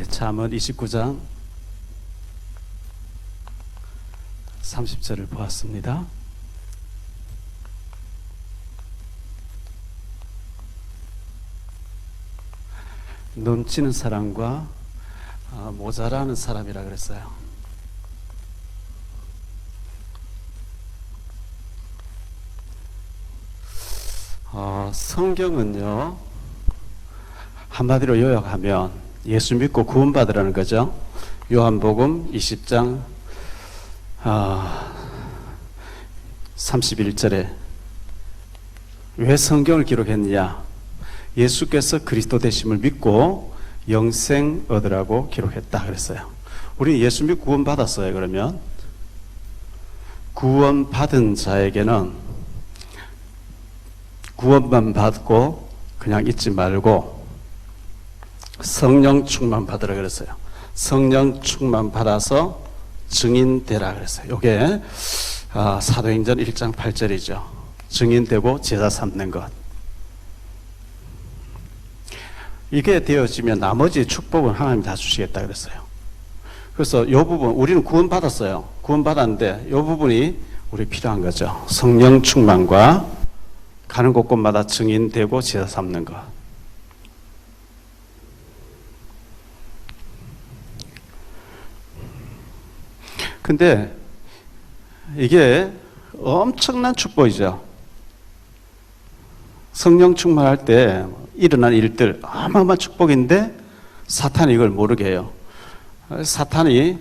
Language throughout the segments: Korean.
잠언 29장 30절을 보았습니다. 넘치는 사람과 모자라는 사람이라 그랬어요. 성경은요, 한마디로 요약하면 예수 믿고 구원받으라는 거죠. 요한복음 20장 31절에 왜 성경을 기록했느냐? 예수께서 그리스도 되심을 믿고 영생 얻으라고 기록했다 그랬어요. 우리 예수 믿고 구원받았어요. 그러면 구원받은 자에게는 구원만 받고 그냥 있지 말고 성령 충만 받으라 그랬어요. 성령 충만 받아서 증인 되라 그랬어요. 이게 사도행전 1장 8절이죠. 증인되고 제자 삼는 것. 이게 되어지면 나머지 축복은 하나님이 다 주시겠다 그랬어요. 그래서 이 부분, 우리는 구원받았어요. 구원받았는데 이 부분이 우리 필요한 거죠. 성령 충만과 가는 곳곳마다 증인되고 제자 삼는 것. 근데 이게 엄청난 축복이죠. 성령 충만할 때 일어난 일들 어마어마한 축복인데 사탄이 이걸 모르게 해요. 사탄이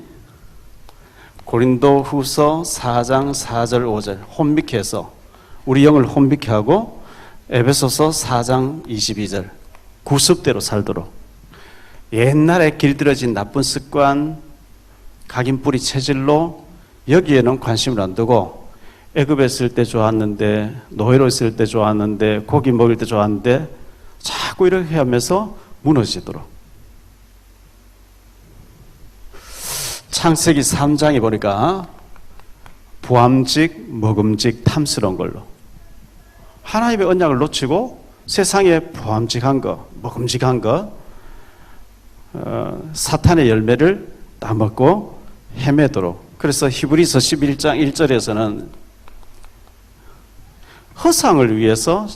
고린도 후서 4장 4절 5절 혼미케 해서 우리 영을 혼미케 하고 에베소서 4장 22절 구습대로 살도록 옛날에 길들여진 나쁜 습관 각인뿌리 체질로 여기에는 관심을 안 두고 애굽에 있을 때 좋았는데 노예로 있을 때 좋았는데 고기 먹을 때 좋았는데 자꾸 이렇게 하면서 무너지도록. 창세기 3장에 보니까 부함직 먹음직 탐스러운 걸로 하나님의 언약을 놓치고 세상에 부함직한 거 먹음직한 거 사탄의 열매를 따먹고 헤매도록. 그래서 히브리서 11장 1절에서는 허상을 위해서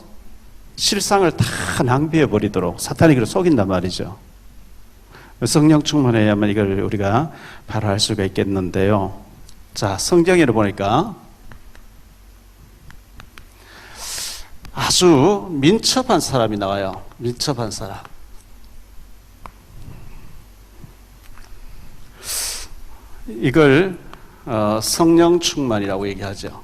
실상을 다 낭비해 버리도록 사탄이 그를 속인단 말이죠. 성령 충만해야만 이걸 우리가 바로 할 수가 있겠는데요. 자, 성경에 보니까 아주 민첩한 사람이 나와요. 민첩한 사람. 이걸 성령 충만이라고 얘기하죠.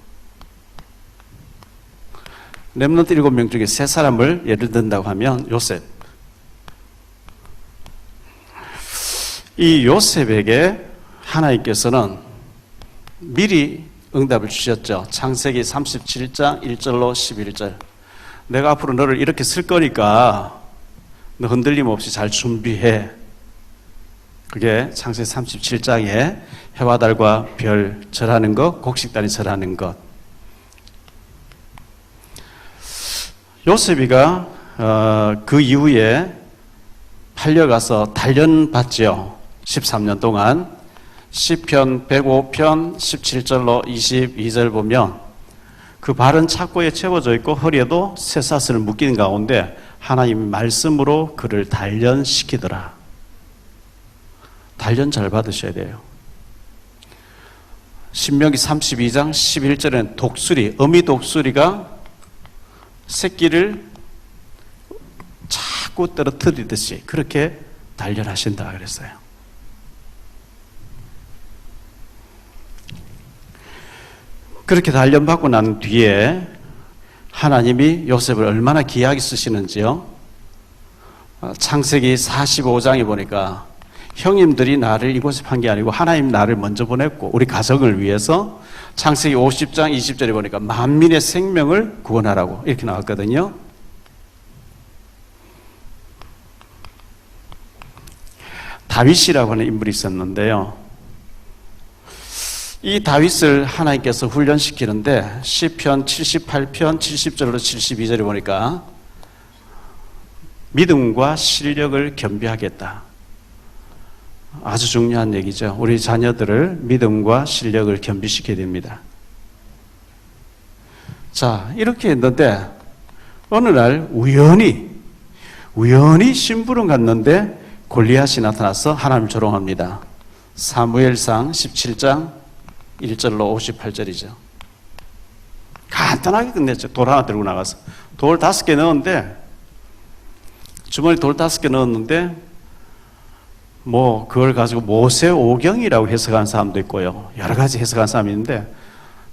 렘넌트 7명 중에 3사람을 예를 든다고 하면 요셉. 이 요셉에게 하나님께서는 미리 응답을 주셨죠. 창세기 37장 1절로 11절. 내가 앞으로 너를 이렇게 쓸 거니까 너 흔들림 없이 잘 준비해. 그게 창세기 37장에 해와 달과 별 절하는 것, 곡식단이 절하는 것. 요셉이가 그 이후에 팔려가서 단련받지요. 13년 동안 시편 105편 17절로 22절 보면 그 발은 착고에 채워져 있고 허리에도 쇠사슬을 묶이는 가운데 하나님 말씀으로 그를 단련시키더라. 단련 잘 받으셔야 돼요. 신명기 32장 11절에는 독수리, 어미 독수리가 새끼를 자꾸 떨어뜨리듯이 그렇게 단련하신다 그랬어요. 그렇게 단련받고 난 뒤에 하나님이 요셉을 얼마나 귀하게 쓰시는지요. 창세기 45장에 보니까 형님들이 나를 이곳에 판 게 아니고 하나님 나를 먼저 보냈고 우리 가정을 위해서 창세기 50장 20절에 보니까 만민의 생명을 구원하라고 이렇게 나왔거든요. 다윗이라고 하는 인물이 있었는데요. 이 다윗을 하나님께서 훈련시키는데 시편 78편 70절로 72절에 보니까 믿음과 실력을 겸비하겠다. 아주 중요한 얘기죠. 우리 자녀들을 믿음과 실력을 겸비시켜야 됩니다. 자, 이렇게 했는데 어느 날 우연히 심부름 갔는데 골리앗이 나타나서 하나님을 조롱합니다. 사무엘상 17장 1절로 58절이죠. 간단하게 끝냈죠. 돌 하나 들고 나가서. 돌 5개 넣었는데, 주머니 돌 5개 넣었는데, 그걸 가지고 모세 오경이라고 해석한 사람도 있고요. 여러 가지 해석한 사람이 있는데,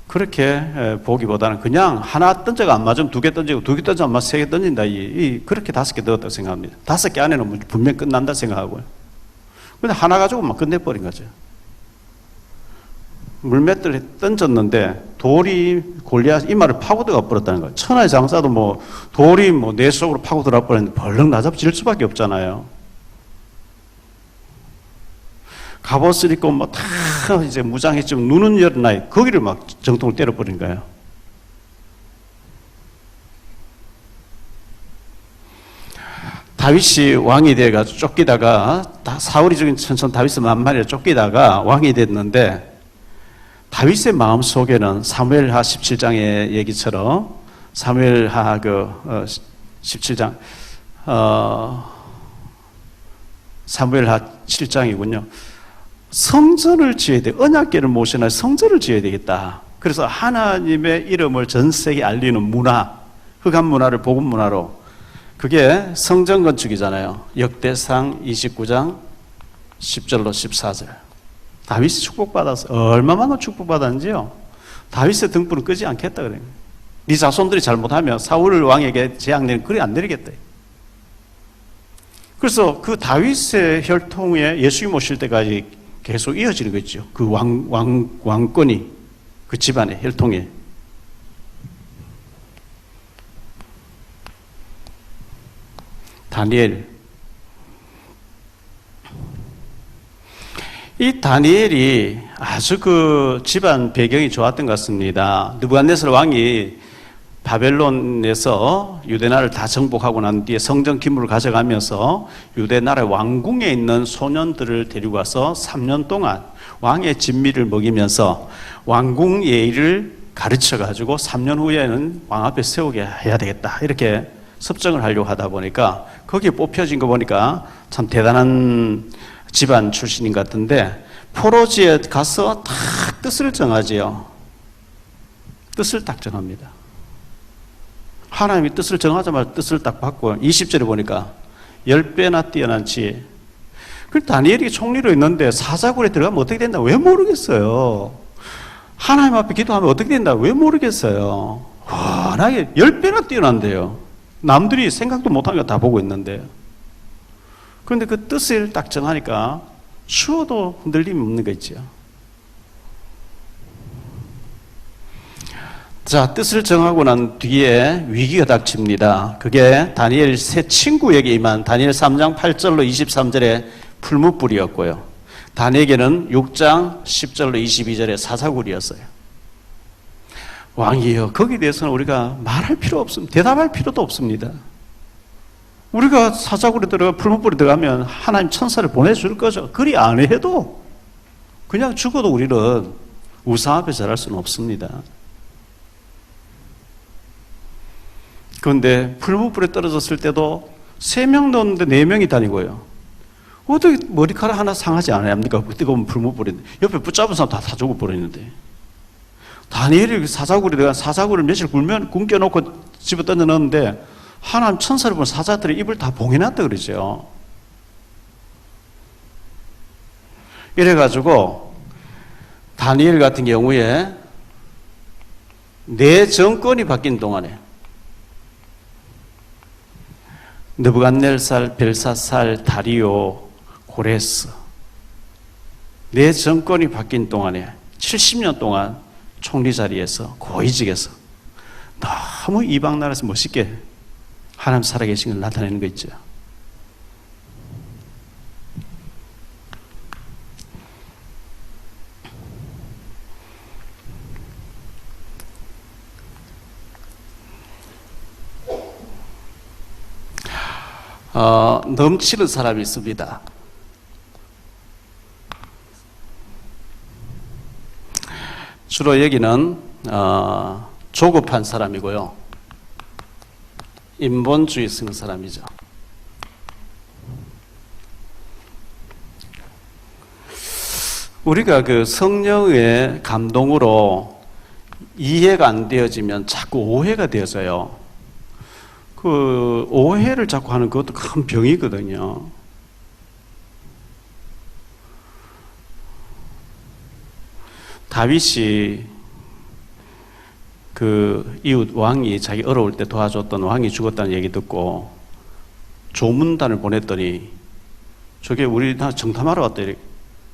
그렇게 보기보다는 그냥 하나 던져가 안 맞으면 2개 던지고, 2개 던지면 안 맞으면 3개 던진다. 그렇게 5개 넣었다고 생각합니다. 5개 안에는 분명 끝난다 생각하고요. 근데 하나 가지고 막 끝내버린 거죠. 물맷돌을 던졌는데 돌이 골리앗 이마를 파고들어 버렸다는 거예요. 천하의 장사도 돌이 내 속으로 파고들어 버렸는데 벌렁 나잡질 수밖에 없잖아요. 갑옷을 입고 다 이제 무장했지만 눈은 열은 나이 거기를 막 정통을 때려버린 거예요. 다윗이 왕이 돼가지고 쫓기다가 사울이 죽인 천천 다윗을 만만히 쫓기다가 왕이 됐는데 다윗의 마음 속에는 사무엘하 17장의 얘기처럼 사무엘하 17장 사무엘하 7장이군요. 성전을 지어야 돼. 언약궤를 모셔놔 성전을 지어야 되겠다. 그래서 하나님의 이름을 전 세계에 알리는 문화, 흑암 문화를 복음 문화로, 그게 성전 건축이잖아요. 역대상 29장 10절로 14절. 다윗이 축복받아서 얼마만큼 축복받았는지요. 다윗의 등불은 끄지 않겠다 그래요. 네 자손들이 잘못하면 사울 왕에게 재앙 내리면 그리 안 내리겠다. 그래서 그 다윗의 혈통에 예수님 오실 때까지 계속 이어지는 거죠. 그 왕권이 그 집안의 혈통에. 다니엘. 이 다니엘이 아주 그 집안 배경이 좋았던 것 같습니다. 느부갓네살 왕이 바벨론에서 유대나라를 다 정복하고 난 뒤에 성전 기물을 가져가면서 유대나라 왕궁에 있는 소년들을 데리고 와서 3년 동안 왕의 진미를 먹이면서 왕궁 예의를 가르쳐가지고 3년 후에는 왕 앞에 세우게 해야 되겠다. 이렇게 섭정을 하려고 하다 보니까 거기에 뽑혀진 거 보니까 참 대단한 집안 출신인 것 같은데 포로지에 가서 딱 뜻을 정하지요. 뜻을 딱 정합니다. 하나님이 뜻을 정하자마자 뜻을 딱 받고 20절에 보니까 10배나 뛰어난 지혜. 그 다니엘이 총리로 있는데 사자굴에 들어가면 어떻게 된다? 왜 모르겠어요? 하나님 앞에 기도하면 어떻게 된다? 왜 모르겠어요? 나게 10배나 뛰어난대요. 남들이 생각도 못하는 거 다 보고 있는데. 그런데 그 뜻을 딱 정하니까 추워도 흔들림이 없는 거 있죠. 자, 뜻을 정하고 난 뒤에 위기가 닥칩니다. 그게 다니엘 세 친구에게 임한 다니엘 3장 8절로 23절에 풀무불이었고요. 다니엘에게는 6장 10절로 22절에 사자굴이었어요. 왕이여, 거기에 대해서는 우리가 말할 필요 없습니다. 대답할 필요도 없습니다. 우리가 사자굴에 들어가 풀무불에 들어가면 하나님 천사를 보내줄 거죠. 그리 안 해도 그냥 죽어도 우리는 우상 앞에 절할 수는 없습니다. 그런데 풀무불에 떨어졌을 때도 3명 넣었는데 4명이 다니고요. 어떻게 머리카락 하나 상하지 않아야 합니까? 뜨거운 풀무불인데 옆에 붙잡은 사람 다 죽어버리는데. 다니엘이 사자굴에 들어가 사자굴을 며칠 굶겨놓고 집어 던져 넣었는데 하나님 천사를 보는 사자들이 입을 다 봉해놨다 그러죠. 이래가지고 다니엘 같은 경우에 내 정권이 바뀐 동안에 느부갓네살, 벨사살, 다리오, 고레스 내 정권이 바뀐 동안에 70년 동안 총리 자리에서 고위직에서 너무 이방 나라에서 멋있게 하나님 살아계신 걸 나타내는 거 있죠. 넘치는 사람이 있습니다. 주로 여기는 조급한 사람이고요. 인본주의 쓰는 사람이죠. 우리가 그 성령의 감동으로 이해가 안 되어지면 자꾸 오해가 되어져요. 그 오해를 자꾸 하는 그것도 큰 병이거든요. 다윗이 그 이웃 왕이 자기 어려울 때 도와줬던 왕이 죽었다는 얘기 듣고 조문단을 보냈더니 저게 우리나라 정탐하러 왔다 이렇게.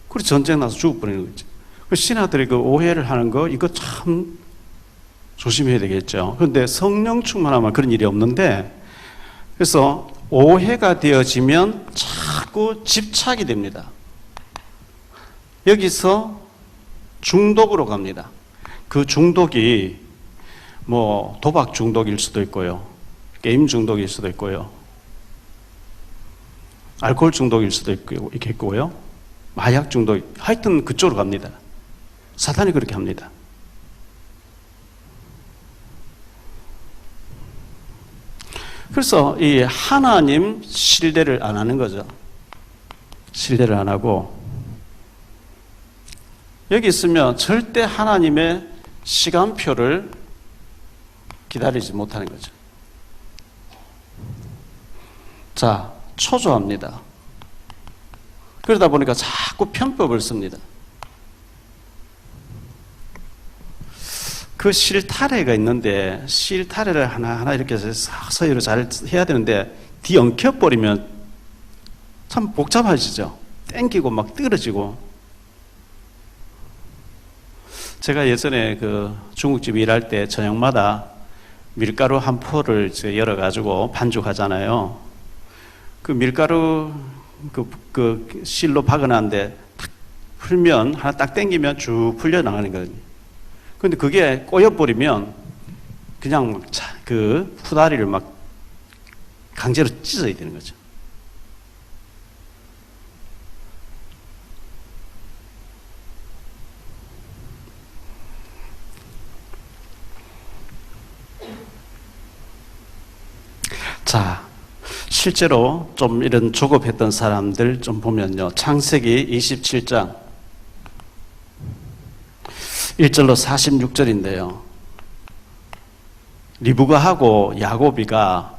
그래서 전쟁 나서 죽어버리는 거지. 그 신하들이 그 오해를 하는 거 이거 참 조심해야 되겠죠. 그런데 성령 충만하면 그런 일이 없는데, 그래서 오해가 되어지면 자꾸 집착이 됩니다. 여기서 중독으로 갑니다. 그 중독이 뭐 도박 중독일 수도 있고요, 게임 중독일 수도 있고요, 알코올 중독일 수도 있겠고요, 마약 중독, 하여튼 그쪽으로 갑니다. 사탄이 그렇게 합니다. 그래서 이 하나님 신뢰를 안 하는 거죠. 신뢰를 안 하고, 여기 있으면 절대 하나님의 시간표를 기다리지 못하는 거죠. 자, 초조합니다. 그러다 보니까 자꾸 편법을 씁니다. 그 실타래가 있는데 실타래를 하나하나 이렇게 서서히 잘 해야 되는데 뒤 엉켜버리면 참 복잡하시죠. 땡기고 막 떨어지고. 제가 예전에 그 중국집 일할 때 저녁마다 밀가루 한 포를 열어가지고 반죽하잖아요. 그 밀가루 그 실로 박아놨는데 탁 풀면 하나 딱 당기면 쭉 풀려 나가는 거거든요. 근데 그게 꼬여버리면 그냥 그 후다리를 막 강제로 찢어야 되는 거죠. 자, 실제로 좀 이런 조급했던 사람들 좀 보면요. 창세기 27장 1절로 46절인데요. 리브가하고 야곱이가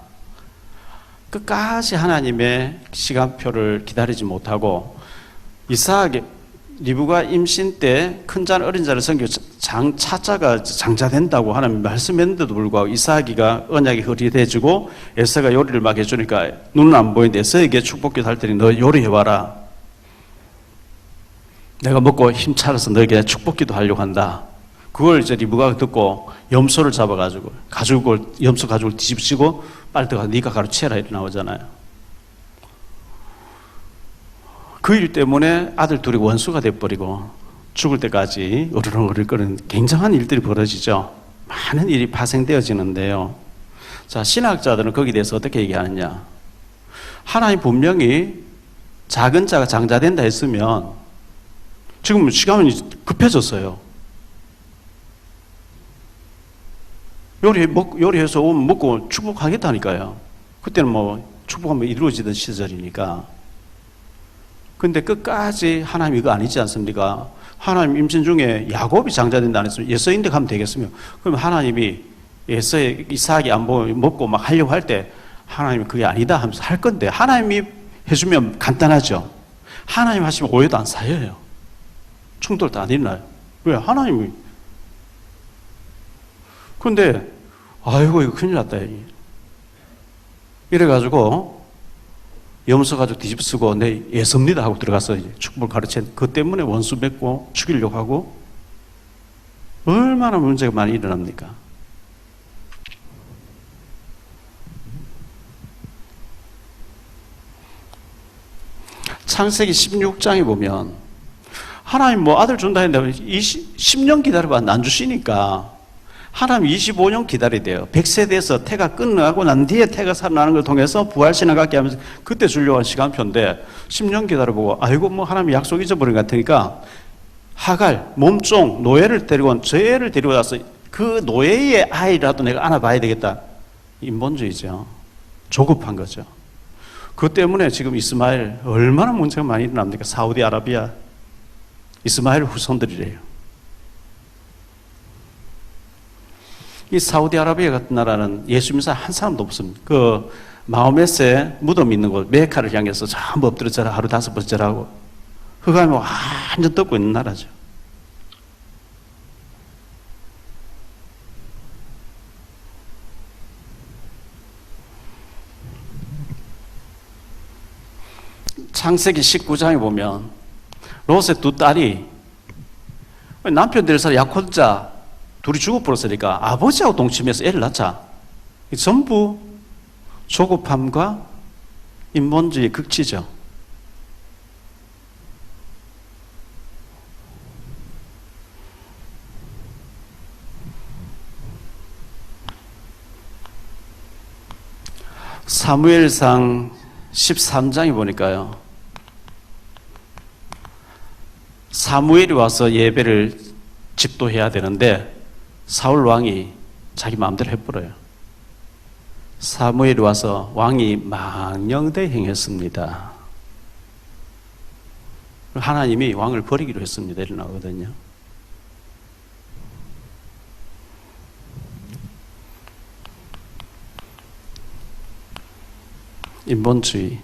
끝까지 하나님의 시간표를 기다리지 못하고 리브가 임신 때 큰 자는 어린 자를 섬기고 차자가 장자된다고 하나님 말씀했는데도 불구하고 이삭이가 언약이 흐릿해지고 에서가 요리를 막 해주니까 눈은 안 보이는데 에서에게 축복기도 할 테니 너 요리해봐라. 내가 먹고 힘차려서 너에게 축복기도 하려고 한다. 그걸 이제 리브가가 듣고 염소를 잡아가지고 염소 가죽을 뒤집치고 빨리 들어가서 네가 가르치라 이렇게 나오잖아요. 그 일 때문에 아들 둘이 원수가 돼버리고 죽을 때까지 으르렁거리는 굉장한 일들이 벌어지죠. 많은 일이 파생되어지는데요. 자, 신학자들은 거기에 대해서 어떻게 얘기하느냐. 하나님 분명히 작은 자가 장자된다 했으면 지금 시간이 급해졌어요. 요리해서 오면 먹고 축복하겠다니까요. 그때는 뭐 축복하면 이루어지던 시절이니까. 근데 끝까지 하나님 이거 아니지 않습니까? 하나님 임신 중에 야곱이 장자된다 안 했으면 예서인데 가면 되겠으며, 그럼 하나님이 예서의 이삭이 안 먹고 막 하려고 할 때 하나님이 그게 아니다 하면서 할 건데, 하나님이 해주면 간단하죠. 하나님 하시면 오해도 안 쌓여요. 충돌도 안 일어나요. 왜? 하나님이. 근데 아이고 이거 큰일 났다. 이래가지고 염소 가지고 뒤집쓰고 내 예섭니다 하고 들어가서 축복을 가르친 그 때문에 원수 맺고 죽이려고 하고 얼마나 문제가 많이 일어납니까? 창세기 16장에 보면 하나님 뭐 아들 준다 했는데 10년 기다려봐 안 주시니까 하나님 25년 기다려야 돼요. 100세대에서 태가 끝나고 난 뒤에 태가 살아나는 걸 통해서 부활신앙 갖게 하면서 그때 주려고 한 시간표인데 10년 기다려보고 아이고 뭐 하나님 약속 잊어버린 것 같으니까 하갈, 몸종, 노예를 데리고 온 저 애를 데리고 와서 그 노예의 아이라도 내가 안아봐야 되겠다. 인본주의죠. 조급한 거죠. 그것 때문에 지금 이스마엘 얼마나 문제가 많이 일어납니까? 사우디아라비아, 이스마엘 후손들이래요. 이 사우디아라비아 같은 나라는 예수 믿는 사람 한 사람도 없습니다. 그 마호메스의 무덤 있는 곳 메카를 향해서 전부 엎드려 절하, 하루 5번 절하고 흑암이 완전 덮고 있는 나라죠. 창세기 19장에 보면 롯의 두 딸이 남편 될 사람 약혼자 둘이 죽어버렸으니까 아버지하고 동침해서 애를 낳자. 전부 조급함과 인본주의 극치죠. 사무엘상 13장에 보니까요. 사무엘이 와서 예배를 집도해야 되는데 사울 왕이 자기 마음대로 해버려요. 사무엘이 와서 왕이 망령되 행했습니다. 하나님이 왕을 버리기로 했습니다. 이렇게 나오거든요. 인본주의.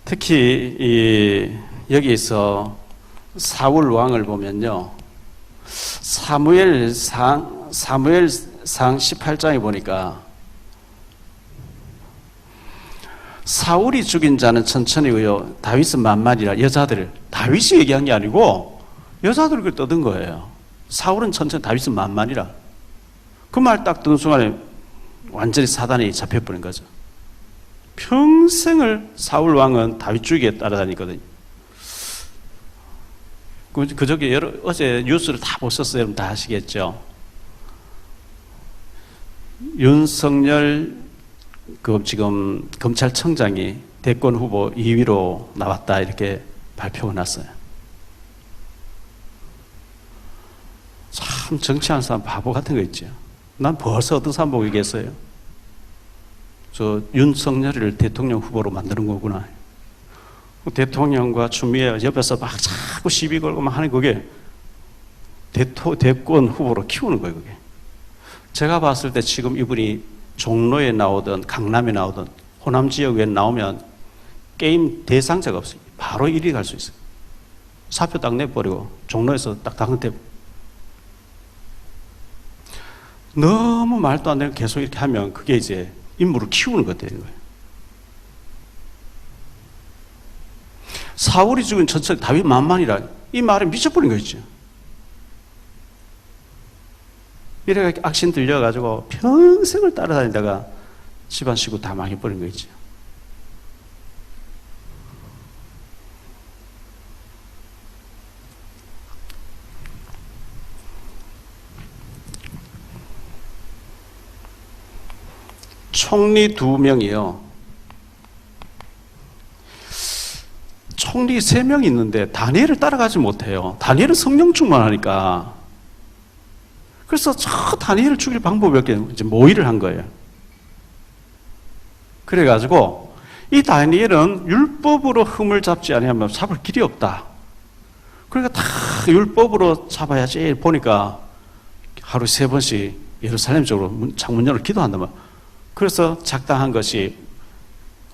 특히 여기서 사울 왕을 보면요, 사무엘상 18장에 보니까 사울이 죽인 자는 천천히 의요 다윗은 만만이라. 여자들, 다윗이 얘기한 게 아니고 여자들이 그걸 떠든 거예요. 사울은 천천히, 다윗은 만만이라. 그 말 딱 듣는 순간에 완전히 사단이 잡혀버린 거죠. 평생을 사울 왕은 다윗 죽이에 따라다니거든요. 그저께 어제 뉴스를 다 보셨어요. 여러분 다 아시겠죠? 윤석열 지금 검찰청장이 대권 후보 2위로 나왔다 이렇게 발표가 났어요. 참 정치하는 사람 바보 같은 거 있죠. 난 벌써 어떤 사람 보고 얘기했어요. 저 윤석열을 대통령 후보로 만드는 거구나. 대통령과 추미애 옆에서 막 자꾸 시비 걸고 막 하는 그게 대권 후보로 키우는 거예요, 그게. 제가 봤을 때 지금 이분이 종로에 나오든 강남에 나오든 호남 지역에 나오면 게임 대상자가 없어요. 바로 1위 갈 수 있어요. 사표 딱 내버리고 종로에서 딱 당선돼. 너무 말도 안 되는 계속 이렇게 하면 그게 이제 인물을 키우는 것 되는 거예요. 사울이 죽은 천천히 다윗 만만이라. 이 말에 미쳐버린 거 있죠. 이래가 악신 들려가지고 평생을 따라다니다가 집안 식구 다 망해버린 거 있죠. 총리 2명이요. 총리 3명 있는데 다니엘을 따라가지 못해요. 다니엘은 성령 충만하니까. 그래서 저 다니엘을 죽일 방법이 없게 이제 모의를 한 거예요. 그래가지고 이 다니엘은 율법으로 흠을 잡지 않으면 잡을 길이 없다. 그러니까 다 율법으로 잡아야지 보니까 하루 3번씩 예루살렘 쪽으로 창문 열어 기도한단 말이에요. 그래서 작당한 것이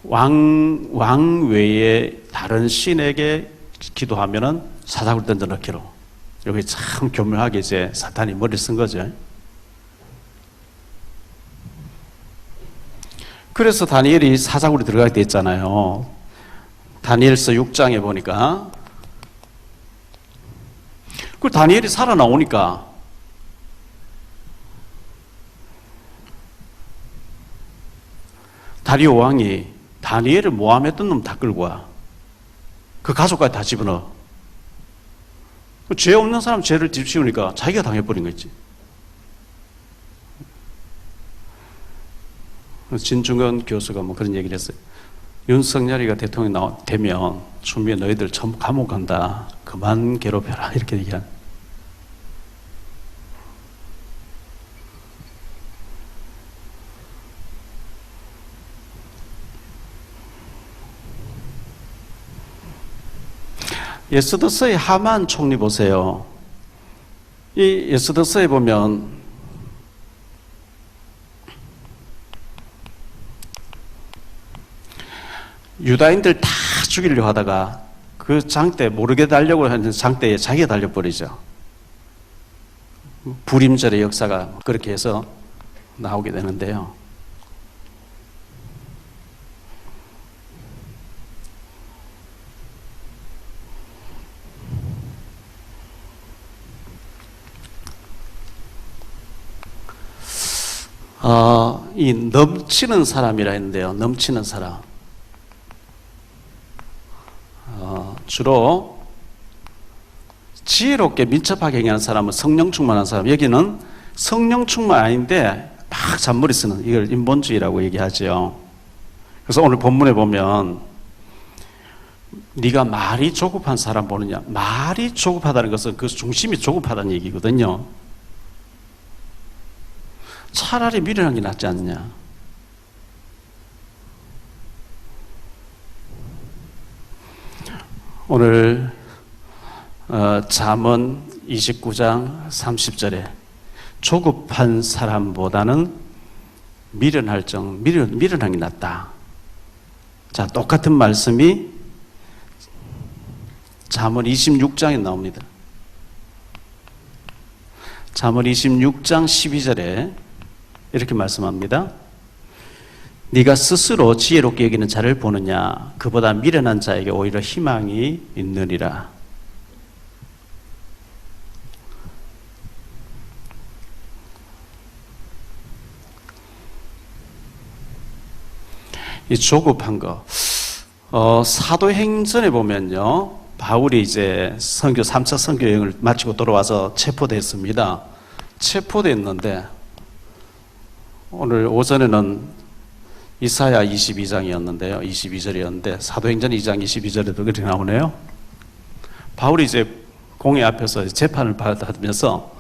왕 외에 다른 신에게 기도하면은 사자굴 던져 넣기로. 여기 참 교묘하게 이제 사탄이 머리를 쓴 거죠. 그래서 다니엘이 사자굴에 들어가게 됐잖아요. 다니엘서 6장에 보니까. 그 다니엘이 살아나오니까 다리오 왕이 다니엘을 모함했던 놈 다 끌고 와. 그 가족까지 다 집어넣어. 죄 없는 사람 죄를 뒤집으니까 자기가 당해버린 거 있지. 진중권 교수가 뭐 그런 얘기를 했어요. 윤석열이가 대통령이 되면 추미애 너희들 전부 감옥 간다. 그만 괴롭혀라. 이렇게 얘기한. 에스더서의 하만 총리 보세요. 이 에스더서에 보면 유다인들 다 죽이려고 하다가 그 장대 모르게 달려고 하는 장대에 자기가 달려버리죠. 불임절의 역사가 그렇게 해서 나오게 되는데요. 이 넘치는 사람이라 했는데요. 넘치는 사람. 주로 지혜롭게 민첩하게 행하는 사람은 성령 충만한 사람. 여기는 성령 충만 아닌데 막 잔머리 쓰는, 이걸 인본주의라고 얘기하죠. 그래서 오늘 본문에 보면 네가 말이 조급한 사람 보느냐. 말이 조급하다는 것은 그 중심이 조급하다는 얘기거든요. 차라리 미련한 게 낫지 않느냐. 오늘 잠언 29장 30절에 조급한 사람보다는 미련한 게 낫다. 자, 똑같은 말씀이 잠언 26장에 나옵니다. 잠언 26장 12절에 이렇게 말씀합니다. 네가 스스로 지혜롭게 여기는 자를 보느냐. 그보다 미련한 자에게 오히려 희망이 있느니라. 이 조급한 거. 사도행전에 보면요. 바울이 이제 3차 선교 여행을 마치고 돌아와서 체포됐습니다. 체포됐는데 오늘 오전에는 이사야 22장이었는데요. 22절이었는데 사도행전 2장 22절에도 그렇게 나오네요. 바울이 이제 공회 앞에서 재판을 받으면서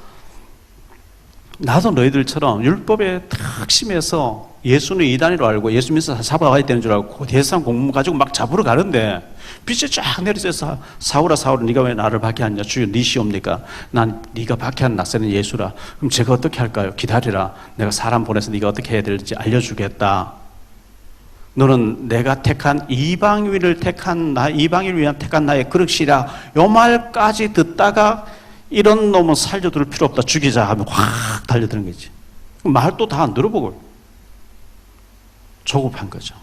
나도 너희들처럼 율법에 탁 심해서 예수는 이단이로 알고 예수 믿어서 잡아와야 되는 줄 알고 대상 공문 가지고 막 잡으러 가는데 빛이 쫙 내리쳐서 사울아 네가 왜 나를 박해하냐. 주여 네 시옵니까? 난 네가 박해한 나세는 예수라. 그럼 제가 어떻게 할까요? 기다리라. 내가 사람 보내서 네가 어떻게 해야 될지 알려주겠다. 너는 내가 택한 이방인을 위한 택한 나의 그릇이라. 요 말까지 듣다가 이런 놈은 살려둘 필요 없다. 죽이자 하면 확 달려드는 거지. 말도 다 안 들어보고 조급한 거죠.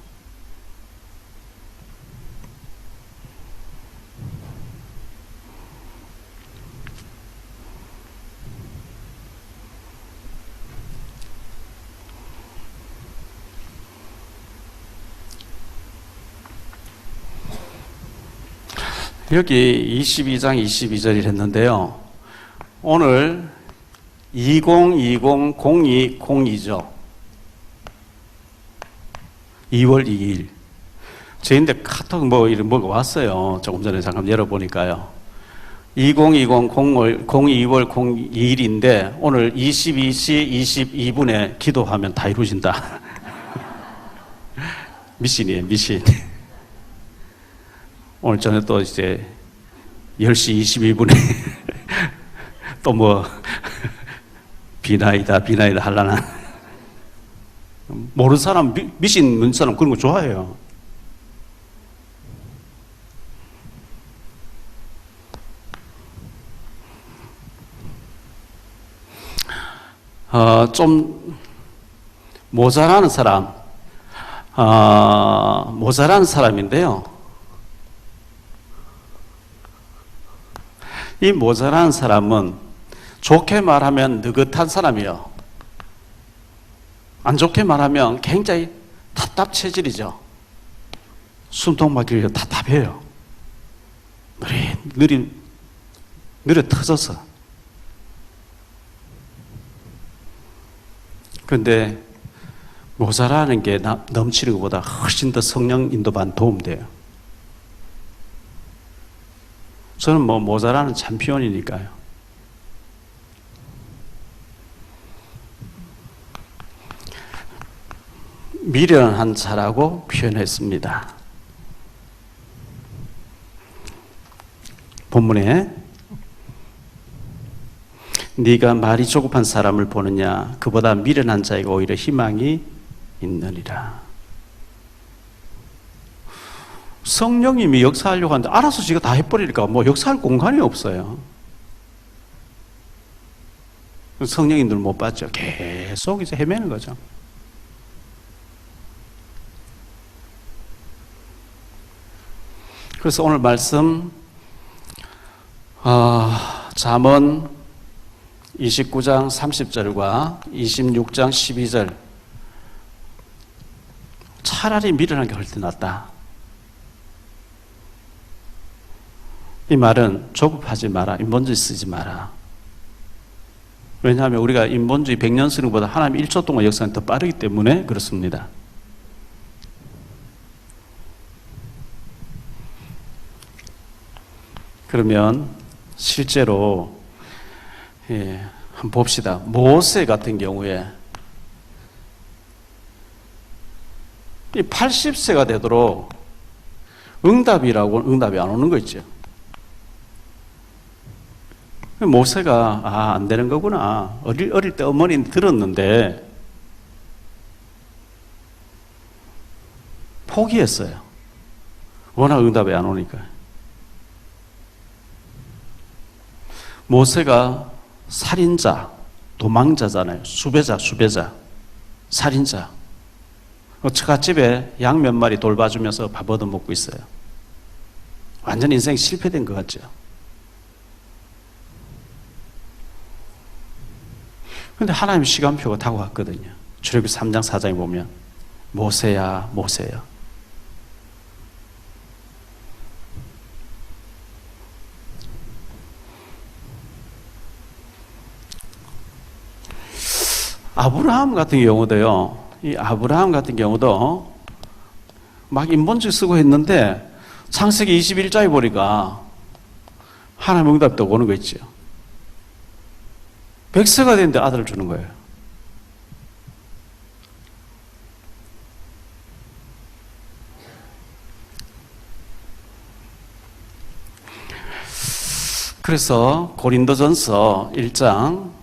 여기 22장 22절이 했는데요. 오늘 2020-0202죠. 2월 2일. 저인데 카톡 뭐가 왔어요. 조금 전에 잠깐 열어보니까요. 2020-02월 02일인데 오늘 22시 22분에 기도하면 다 이루어진다. 미신이에요, 미신. 오늘 전에 또 이제 10시 22분에 또 뭐 비나이다 하려나. 모르는 사람, 미신 문 사람 그런 거 좋아해요. 좀 모자라는 사람인데요. 이 모자란 사람은 좋게 말하면 느긋한 사람이에요. 안 좋게 말하면 굉장히 답답 체질이죠. 숨통 막히기가 답답해요. 느려 터져서. 그런데 모자라는 게 넘치는 것보다 훨씬 더 성령 인도반 도움돼요. 저는 뭐 모자라는 챔피언이니까요. 미련한 자라고 표현했습니다. 본문에 네가 말이 조급한 사람을 보느냐 그보다 미련한 자에게 오히려 희망이 있느니라. 성령님이 역사하려고 하는데 알아서 지가 다 해버리니까 뭐 역사할 공간이 없어요. 성령님들 못 봤죠. 계속 이제 헤매는 거죠. 그래서 오늘 말씀 잠언 29장 30절과 26장 12절 차라리 미련한 게 훨씬 낫다. 이 말은 조급하지 마라. 인본주의 쓰지 마라. 왜냐하면 우리가 인본주의 100년 쓰는 것보다 하나님 1초 동안 역사는 더 빠르기 때문에 그렇습니다. 그러면 실제로 한번 봅시다. 모세 같은 경우에 이 80세가 되도록 응답이라고 응답이 안 오는 거 있죠. 모세가 안 되는 거구나. 어릴 때 어머니는 들었는데 포기했어요. 워낙 응답이 안 오니까. 모세가 살인자, 도망자잖아요. 수배자, 살인자. 처갓집에 양 몇 마리 돌봐주면서 밥 얻어먹고 있어요. 완전 인생이 실패된 것 같죠. 그런데 하나님 시간표가 타고 갔거든요. 출애굽기 3장 4장에 보면 모세야 모세야. 아브라함 같은 경우도요. 이 아브라함 같은 경우도 막 인본주의 쓰고 했는데 창세기 21장에 보니까 하나님 응답도 오는 거 있죠. 100세가 됐는데 아들을 주는 거예요. 그래서 고린도전서 1장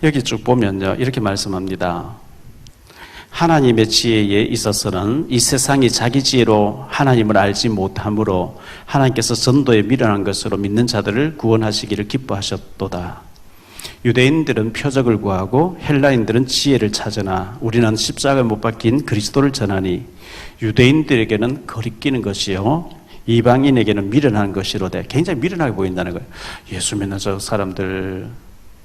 여기 쭉 보면요. 이렇게 말씀합니다. 하나님의 지혜에 있어서는 이 세상이 자기 지혜로 하나님을 알지 못함으로 하나님께서 전도에 미련한 것으로 믿는 자들을 구원하시기를 기뻐하셨도다. 유대인들은 표적을 구하고 헬라인들은 지혜를 찾으나 우리는 십자가에 못 박힌 그리스도를 전하니 유대인들에게는 거리끼는 것이요 이방인에게는 미련한 것이로되 굉장히 미련하게 보인다는 거예요. 예수 믿는 저 사람들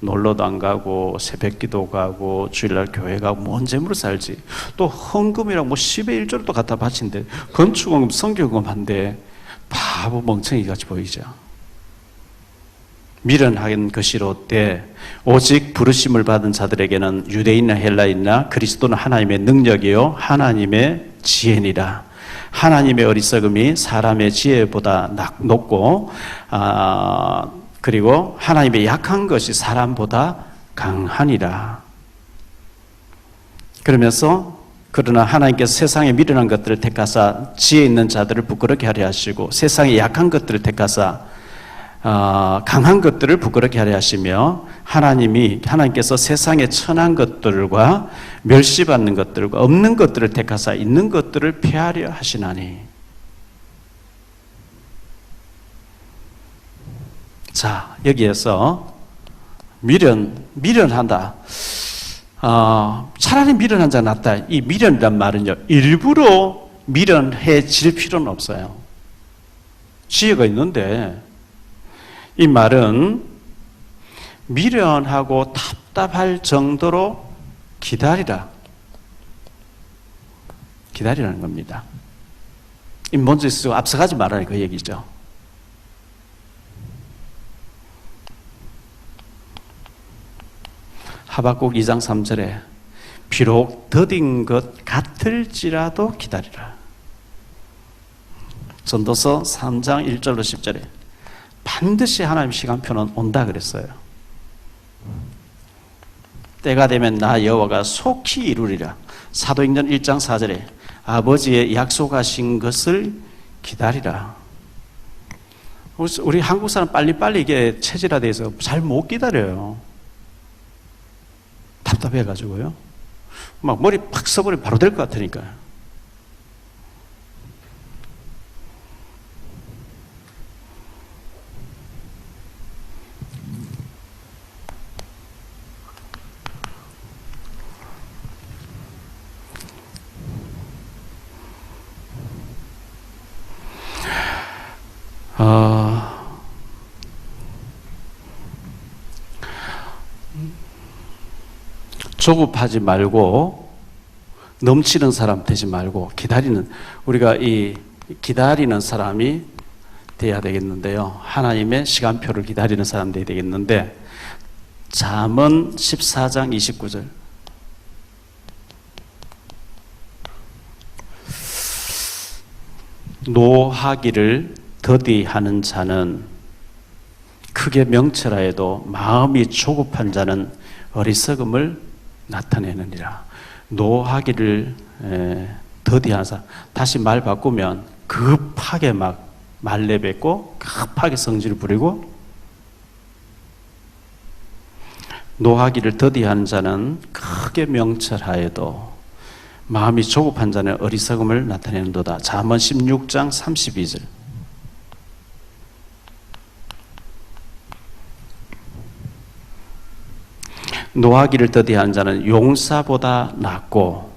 놀러도 안 가고 새벽기도 가고 주일날 교회 가고 뭔 재물을 살지. 또 헌금이랑 뭐 10의 1조를 또 갖다 바친데 건축원금 성교금 한데 바보 멍청이 같이 보이죠. 미련한 것이로되 오직 부르심을 받은 자들에게는 유대인이나 헬라인이나 그리스도는 하나님의 능력이요 하나님의 지혜니라. 하나님의 어리석음이 사람의 지혜보다 높고 그리고 하나님의 약한 것이 사람보다 강하니라. 그러면서 그러나 하나님께서 세상에 미련한 것들을 택하사 지혜 있는 자들을 부끄럽게 하려 하시고 세상에 약한 것들을 택하사 강한 것들을 부끄럽게 하려 하시며 하나님께서 세상에 천한 것들과 멸시받는 것들과 없는 것들을 택하사 있는 것들을 폐하려 하시나니. 자, 여기에서 미련한다. 차라리 미련한 자가 낫다. 이 미련이란 말은요, 일부러 미련해질 필요는 없어요. 지혜가 있는데, 이 말은 미련하고 답답할 정도로 기다리라는 겁니다. 인본주의 쓰고 앞서가지 말라는 그 얘기죠. 하박국 2장 3절에 비록 더딘 것 같을지라도 기다리라. 전도서 3장 1절로 10절에 반드시 하나님의 시간표는 온다 그랬어요. 때가 되면 나 여호와가 속히 이루리라. 사도행전 1장 4절에 아버지의 약속하신 것을 기다리라. 우리 한국 사람 빨리빨리 이게 체질화돼서 잘 못 기다려요. 답답해가지고요. 막 머리 팍 써버리면 바로 될 것 같으니까요. 조급하지 말고 넘치는 사람 되지 말고 우리가 이 기다리는 사람이 돼야 되겠는데요. 하나님의 시간표를 기다리는 사람 돼야 되겠는데, 잠언 14장 29절. 노하기를 더디하는 자는 크게 명철하여도 마음이 조급한 자는 어리석음을 나타내느니라. 노하기를 더디하는 사람. 다시 말 바꾸면 급하게 막 말 내뱉고 급하게 성질을 부리고, 노하기를 더디하는 자는 크게 명철하여도 마음이 조급한 자는 어리석음을 나타내는도다. 잠언 16장 32절. 노하기를 더디하는 자는 용사보다 낫고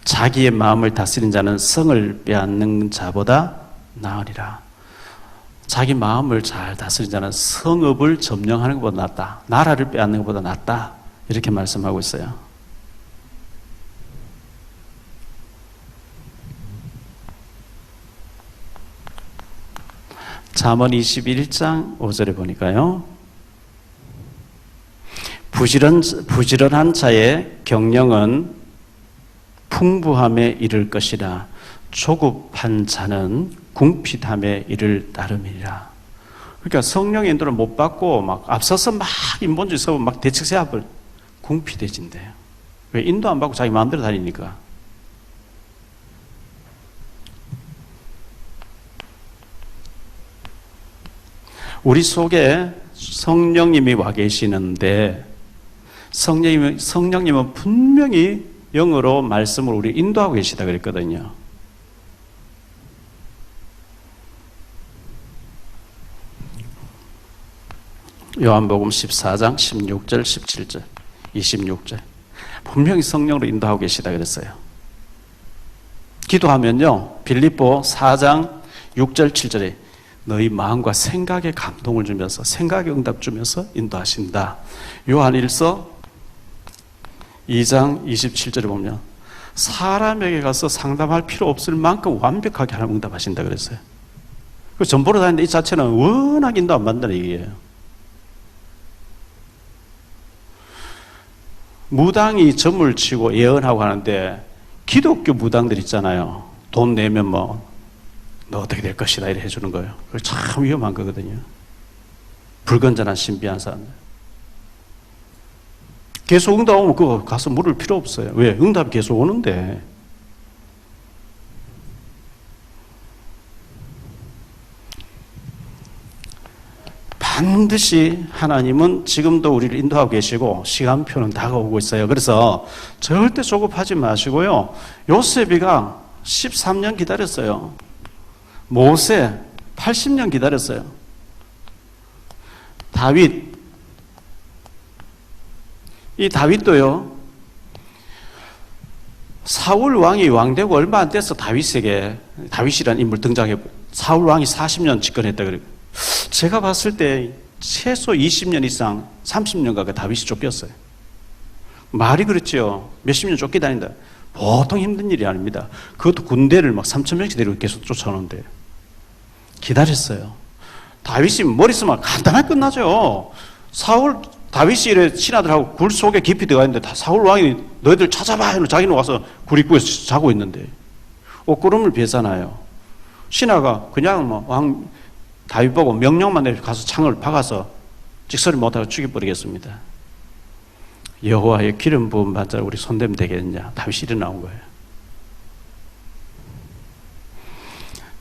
자기의 마음을 다스린 자는 성을 빼앗는 자보다 나으리라. 자기 마음을 잘 다스린 자는 성읍을 점령하는 것보다 낫다. 나라를 빼앗는 것보다 낫다. 이렇게 말씀하고 있어요. 잠언 21장 5절에 보니까요. 부지런한 자의 경영은 풍부함에 이를 것이라 조급한 자는 궁핍함에 이를 따름이라. 그러니까 성령의 인도를 못 받고 막 앞서서 막 인본주의 서고 막 대책세합을 궁핍해진대요. 왜? 인도 안 받고 자기 마음대로 다니니까. 우리 속에 성령님이 와 계시는데, 성령님은 분명히 영으로 말씀을 우리 인도하고 계시다 그랬거든요. 요한복음 14장 16절, 17절, 26절. 분명히 성령으로 인도하고 계시다 그랬어요. 기도하면요, 빌립보 4장 6절, 7절에 너희 마음과 생각에 감동을 주면서, 생각에 응답 주면서 인도하신다. 요한일서 2장 27절에 보면 사람에게 가서 상담할 필요 없을 만큼 완벽하게 하나님 응답하신다 그랬어요. 그 전보로 다니는데 이 자체는 워낙 인도 안 받는다는 얘기예요. 무당이 점을 치고 예언하고 하는데, 기독교 무당들 있잖아요. 돈 내면 뭐 너 어떻게 될 것이다 이렇게 해주는 거예요. 그거 참 위험한 거거든요. 불건전한 신비한 사람들. 계속 응답 오면 그거 가서 물을 필요 없어요. 왜? 응답이 계속 오는데. 반드시 하나님은 지금도 우리를 인도하고 계시고 시간표는 다가오고 있어요. 그래서 절대 조급하지 마시고요. 요셉이가 13년 기다렸어요. 모세 80년 기다렸어요. 다윗, 이 다윗도요, 사울 왕이 왕되고 얼마 안 돼서 다윗이라는 인물 등장했고, 사울 왕이 40년 집권했다 그래요. 제가 봤을 때 최소 20년 이상 30년 가까이 다윗이 쫓겼어요. 말이 그렇죠. 몇십 년 쫓겨다닌다. 보통 힘든 일이 아닙니다. 그것도 군대를 막 3,000명씩 데리고 계속 쫓아오는데 기다렸어요. 다윗이 머리 쓰면 간단하게 끝나죠. 사울 다윗이 이래 신하들하고 굴 속에 깊이 들어가 있는데 다 사울 왕이 너희들 찾아봐 하면 자기는 와서 굴 입구에서 자고 있는데 옷구름을 베잖아요. 신하가 그냥 뭐 왕 다윗 보고 명령만 내려 가서 창을 박아서 찍소리 못하고 죽여버리겠습니다. 여호와의 기름 부은 받자 우리 손대면 되겠냐. 다윗이 일어나온 거예요.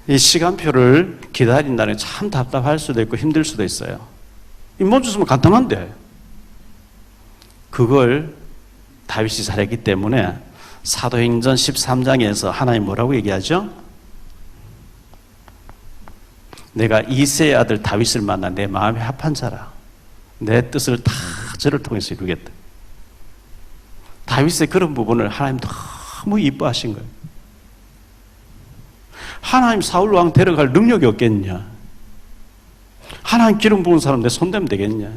이 시간표를 기다린다는 게 참 답답할 수도 있고 힘들 수도 있어요. 이 멈췄으면 간단한데 그걸 다윗이 잘했기 때문에 사도행전 13장에서 하나님 뭐라고 얘기하죠? 내가 이새의 아들 다윗을 만나 내 마음에 합한 자라. 내 뜻을 다 저를 통해서 이루겠다. 다윗의 그런 부분을 하나님 너무 이뻐하신 거예요. 하나님 사울 왕 데려갈 능력이 없겠냐? 하나님 기름 부은 사람 내 손대면 되겠냐?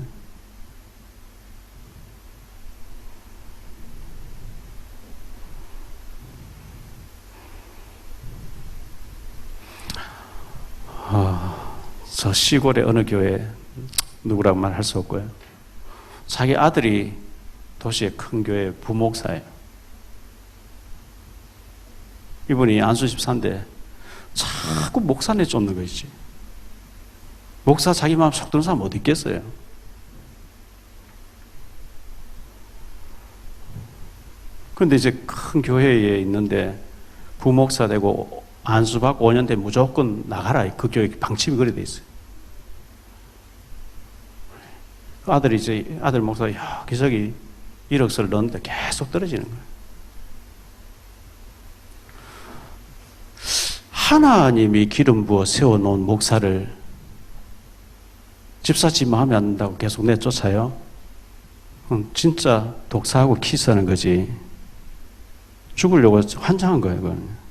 저 시골의 어느 교회 누구라고 말할 수 없고요. 자기 아들이 도시의 큰 교회 부목사예요. 이분이 안수 집사인데 자꾸 목사네 쫓는 거 있지. 목사 자기 마음 속 드는 사람 어디 있겠어요? 그런데 이제 큰 교회에 있는데 부목사 되고 안수받고 5년 되면 무조건 나가라. 그 교회 방침이 그래 돼 있어요. 아들이 이제 아들 목사가 기적이 1억을 넣었는데 계속 떨어지는 거예요. 하나님이 기름 부어 세워놓은 목사를 집사지 마음에 안 든다고 계속 내쫓아요? 진짜 독사하고 키스하는 거지. 죽으려고 환장한 거예요, 그건.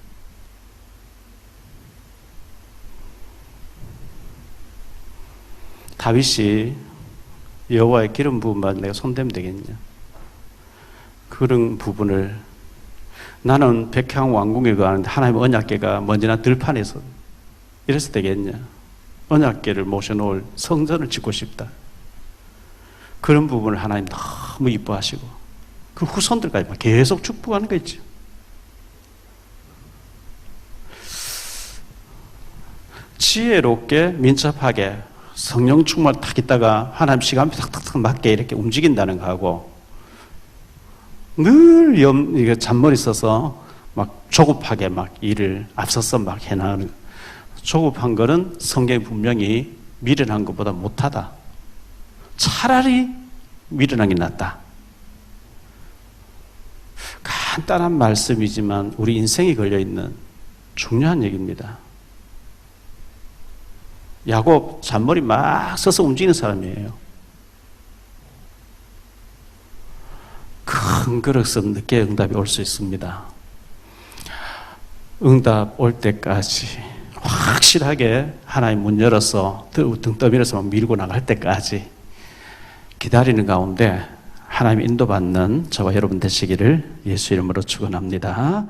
다윗이 여호와의 기름 부음 받은 내가 손대면 되겠냐? 그런 부분을 나는 백향 왕궁에 가는데 하나님의 언약궤가 먼지나 들판에서 이래서 되겠냐? 언약궤를 모셔놓을 성전을 짓고 싶다. 그런 부분을 하나님 너무 이뻐하시고 그 후손들까지 계속 축복하는 거 있죠. 지혜롭게 민첩하게 성령 충만 딱 있다가 하나님 시간표 탁탁탁 맞게 이렇게 움직인다는 거하고 늘 이게 잔머리 써서 막 조급하게 막 일을 앞서서 막 해나가는 조급한 거는 성경이 분명히 미련한 것보다 못하다. 차라리 미련한 게 낫다. 간단한 말씀이지만 우리 인생이 걸려있는 중요한 얘기입니다. 야곱 잔머리 막 써서 움직이는 사람이에요. 큰 그릇은 늦게 응답이 올 수 있습니다. 응답 올 때까지 확실하게 하나님 문 열어서 등 떠밀어서 막 밀고 나갈 때까지 기다리는 가운데 하나님 인도받는 저와 여러분 되시기를 예수 이름으로 축원합니다.